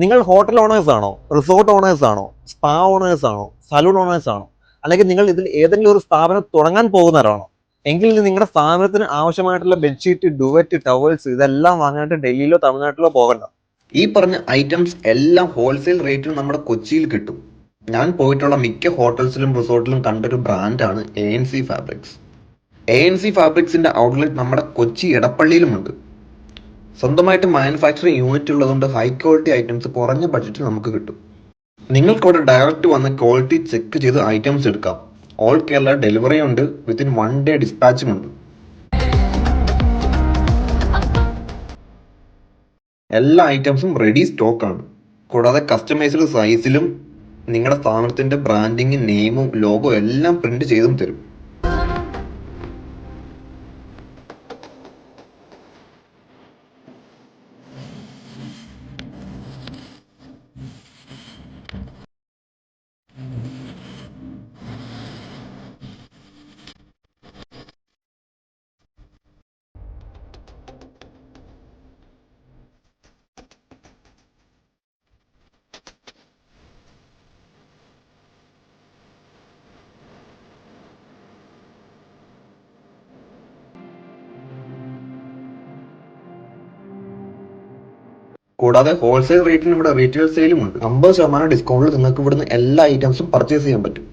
നിങ്ങൾ hotel owners ആണോ, resort owners ആണോ, സ്പാ ഓണേഴ്സ് ആണോ, സലൂൺ ഓണേഴ്സ് ആണോ, അല്ലെങ്കിൽ നിങ്ങൾ ഇതിൽ ഏതെങ്കിലും ഒരു സ്ഥാപനം തുടങ്ങാൻ പോകുന്നവരാണോ? എങ്കിൽ നിങ്ങളുടെ സ്ഥാപനത്തിന് ആവശ്യമായിട്ടുള്ള ബെഡ്ഷീറ്റ്, ഡുവറ്റ്, ടവൽസ് ഇതെല്ലാം വാങ്ങാനായിട്ട് ഡൽഹിയിലോ തമിഴ്നാട്ടിലോ പോകണ്ട. ഈ പറഞ്ഞ ഐറ്റംസ് എല്ലാം ഹോൾസെയിൽ റേറ്റിൽ നമ്മുടെ കൊച്ചിയിൽ കിട്ടും. ഞാൻ പോയിട്ടുള്ള മിക്ക ഹോട്ടൽസിലും റിസോർട്ടിലും കണ്ടൊരു ബ്രാൻഡാണ് ANC ഫാബ്രിക്സ്. ANC ഫാബ്രിക്സിന്റെ ഔട്ട്ലെറ്റ് നമ്മുടെ കൊച്ചി എടപ്പള്ളിയിലുമുണ്ട്. സ്വന്തമായിട്ട് മാനുഫാക്ചറിങ് യൂണിറ്റ് ഉള്ളതുകൊണ്ട് ഹൈ ക്വാളിറ്റി ഐറ്റംസ് കുറഞ്ഞ ബഡ്ജറ്റിൽ നമുക്ക് കിട്ടും. നിങ്ങൾക്കവിടെ ഡയറക്റ്റ് വന്ന് ക്വാളിറ്റി ചെക്ക് ചെയ്ത് ഐറ്റംസ് എടുക്കാം. ഓൾ കേരള ഡെലിവറി ഉണ്ട്, വിത്തിൻ 1 day ഡിസ്പാച്ചും ഉണ്ട്. എല്ലാ ഐറ്റംസും റെഡി സ്റ്റോക്ക് ആണ്. കൂടാതെ കസ്റ്റമൈസ്ഡ് സൈസിലും നിങ്ങളുടെ സ്ഥാപനത്തിന്റെ ബ്രാൻഡിങ്, നെയിമും ലോഗോ എല്ലാം പ്രിന്റ് ചെയ്തും തരും. കൂടാതെ ഹോൾസെയിൽ റേറ്റിന് ഇവിടെ റീറ്റെയിൽ സെയിലും ഉണ്ട്. 50% ഡിസ്കൗണ്ടിൽ നിങ്ങൾക്ക് ഇവിടുന്ന് എല്ലാ ഐറ്റംസും പർച്ചേസ് ചെയ്യാൻ പറ്റും.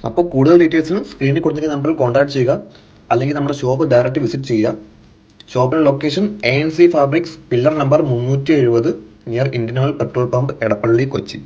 അപ്പോൾ കൂടുതൽ ഡീറ്റെയിൽസിന് സ്ക്രീനിൽ കൊടുത്തിരിക്കുന്ന നമ്പറിൽ കോൺടാക്ട് ചെയ്യുക, അല്ലെങ്കിൽ നമ്മുടെ ഷോപ്പ് ഡയറക്റ്റ് വിസിറ്റ് ചെയ്യുക. ഷോപ്പിന്റെ location ANC fabrics, pillar number 370, near Indian oil petrol pump, Edappally, Kochi.